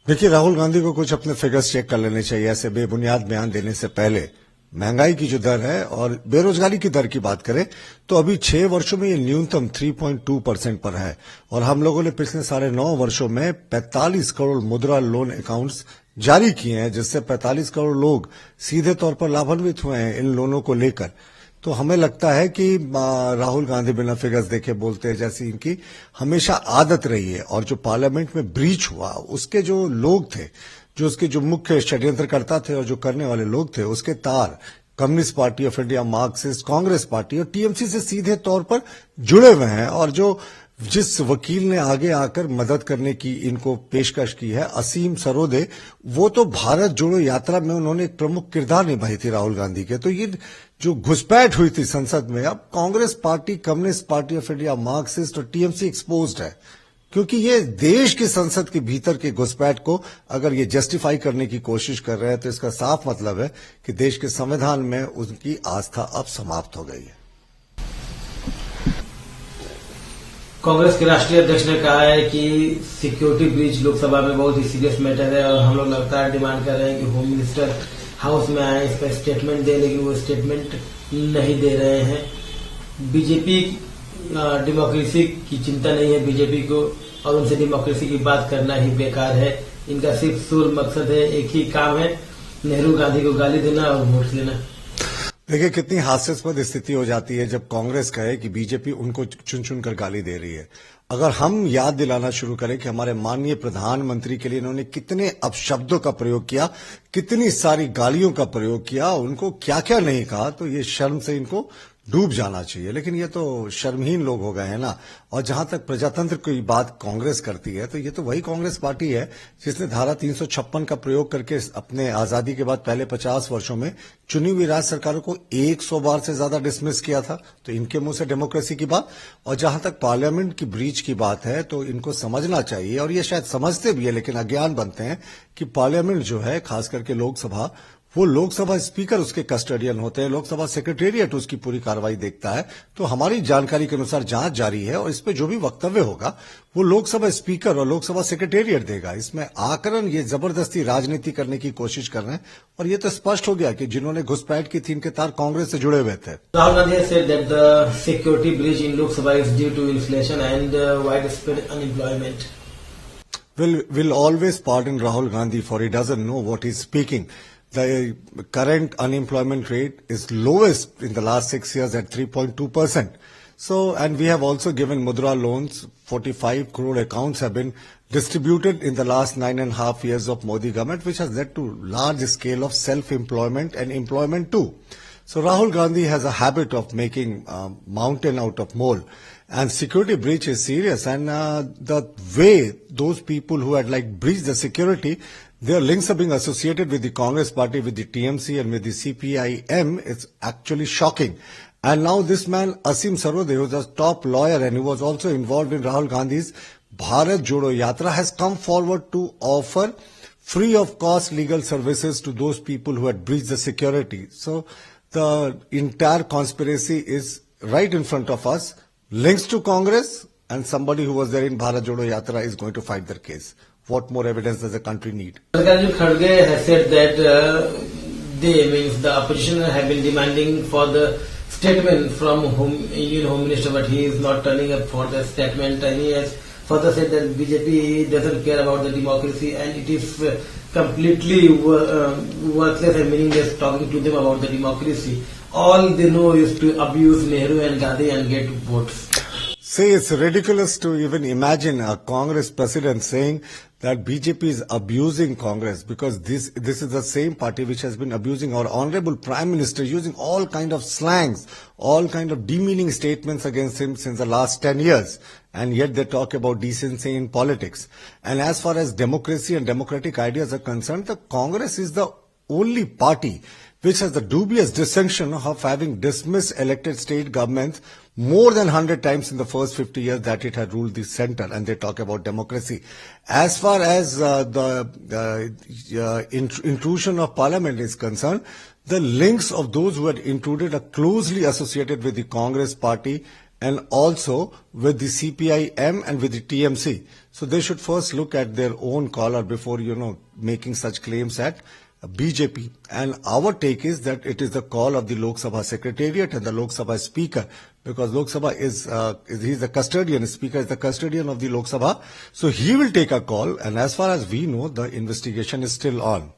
देखिए, राहुल गांधी को कुछ अपने फिगर्स चेक कर लेने चाहिए ऐसे बेबुनियाद बयान देने से पहले। महंगाई की जो दर है और बेरोजगारी की दर की बात करें तो अभी 6 वर्षों में ये न्यूनतम 3.2% पर है और हम लोगों ने पिछले 9.5 वर्षों में 45 करोड़ मुद्रा लोन अकाउंट्स जारी किए हैं, जिससे 45 करोड़ लोग सीधे तौर पर लाभान्वित हुए हैं इन लोनों को लेकर। तो हमें लगता है कि राहुल गांधी बिना फिगर्स देखे बोलते हैं, जैसी इनकी हमेशा आदत रही है। और जो पार्लियामेंट में ब्रीच हुआ, उसके जो लोग थे, जो उसके जो मुख्य षड्यंत्रकर्ता थे और जो करने वाले लोग थे, उसके तार communist party of India, Marxist, Congress party और टीएमसी से सीधे तौर पर जुड़े हुए हैं। और जो जिस वकील ने आगे आकर मदद करने की इनको पेशकश की है, असीम सरोदे, वो तो भारत जोड़ो यात्रा में उन्होंने एक प्रमुख किरदार निभाई थी राहुल गांधी के। तो ये जो घुसपैठ हुई थी संसद में, अब Congress party, communist party of India, Marxist और टीएमसी एक्सपोज्ड है, क्योंकि ये देश की संसद के भीतर के घुसपैठ को अगर ये जस्टिफाई करने की कोशिश कर रहे हैं तो इसका साफ मतलब है कि देश के संविधान में उनकी आस्था अब समाप्त हो गई है। कांग्रेस के राष्ट्रीय अध्यक्ष ने कहा है कि सिक्योरिटी ब्रीच लोकसभा में बहुत ही सीरियस मैटर है और हम लोग लगातार डिमांड कर रहे हैं कि होम मिनिस्टर हाउस में आए, इस पर स्टेटमेंट दे, लेकिन वो स्टेटमेंट नहीं दे रहे हैं। बीजेपी डेमोक्रेसी की चिंता नहीं है बीजेपी को और उनसे डेमोक्रेसी की बात करना ही बेकार है। इनका सिर्फ सूल मकसद है, एक ही काम है, नेहरू गांधी को गाली देना और वोट लेना। देखिए, कितनी हास्यास्पद स्थिति हो जाती है जब कांग्रेस कहे कि बीजेपी उनको चुन चुन कर गाली दे रही है। अगर हम याद दिलाना शुरू करें कि हमारे माननीय प्रधानमंत्री के लिए इन्होंने कितने अपशब्दों का प्रयोग किया, कितनी सारी गालियों का प्रयोग किया, उनको क्या क्या नहीं कहा, तो ये शर्म से इनको डूब जाना चाहिए। लेकिन ये तो शर्महीन लोग हो गए हैं ना। और जहां तक प्रजातंत्र की बात कांग्रेस करती है, तो ये तो वही कांग्रेस पार्टी है जिसने धारा 356 का प्रयोग करके अपने आजादी के बाद पहले 50 वर्षों में चुनी हुई राज्य सरकारों को 100 बार से ज्यादा डिसमिस किया था। तो इनके मुंह से डेमोक्रेसी की बात। और जहां तक पार्लियामेंट की ब्रीच की बात है, तो इनको समझना चाहिए, और ये शायद समझते भी है लेकिन अज्ञान बनते हैं, कि पार्लियामेंट जो है, खास करके लोकसभा, वो लोकसभा स्पीकर उसके कस्टोडियन होते हैं, लोकसभा सेक्रेटेरिएट उसकी पूरी कार्रवाई देखता है। तो हमारी जानकारी के अनुसार जांच जारी है और इस पे जो भी वक्तव्य होगा वो लोकसभा स्पीकर और लोकसभा सेक्रेटेरिएट देगा। इसमें आकरण ये जबरदस्ती राजनीति करने की कोशिश कर रहे हैं और ये तो स्पष्ट हो गया कि जिन्होंने घुसपैठ की थी, इनके तार कांग्रेस से जुड़े हुए थे। Rahul Gandhi said that the security breach in Lok Sabha is due to inflation and widespread unemployment. Will always pardon Rahul Gandhi, for he doesn't know what he's speaking. The current unemployment rate is lowest in the last 6 years at 3.2%. So, and we have also given Mudra loans. 45 crore accounts have been distributed in the last 9.5 years of Modi government, which has led to large scale of self-employment and employment too. So Rahul Gandhi has a habit of making mountain out of mole. And security breach is serious. And the way those people who had breached the security, their links are being associated with the Congress party, with the TMC and with the CPIM. It's actually shocking. And now this man, Asim Sarode, who was a top lawyer and who was also involved in Rahul Gandhi's Bharat Jodo Yatra, has come forward to offer free of cost legal services to those people who had breached the security. So the entire conspiracy is right in front of us. Links to Congress, and somebody who was there in Bharat Jodo Yatra is going to fight their case. What more evidence does the country need? Mallikarjun Kharge has said that the opposition have been demanding for the statement from Indian Home Minister, but he is not turning up for the statement. And he has further said that BJP doesn't care about the democracy and it is completely worthless and meaningless talking to them about the democracy. All they know is to abuse Nehru and Gandhi and get votes. See, it's ridiculous to even imagine a Congress president saying that BJP is abusing Congress, because this is the same party which has been abusing our honorable Prime Minister, using all kind of slangs, all kind of demeaning statements against him since the last 10 years. And yet they talk about decency in politics. And as far as democracy and democratic ideas are concerned, the Congress is the only party which has the dubious distinction of having dismissed elected state governments more than 100 times in the first 50 years that it had ruled the center, and they talk about democracy. As far as the intrusion of parliament is concerned, the links of those who had intruded are closely associated with the Congress party and also with the CPI-M and with the TMC. So they should first look at their own color before, making such claims at BJP. And our take is that it is the call of the Lok Sabha Secretariat and the Lok Sabha Speaker, because Lok Sabha he's the custodian, Speaker is the custodian of the Lok Sabha. So he will take a call, and as far as we know, the investigation is still on.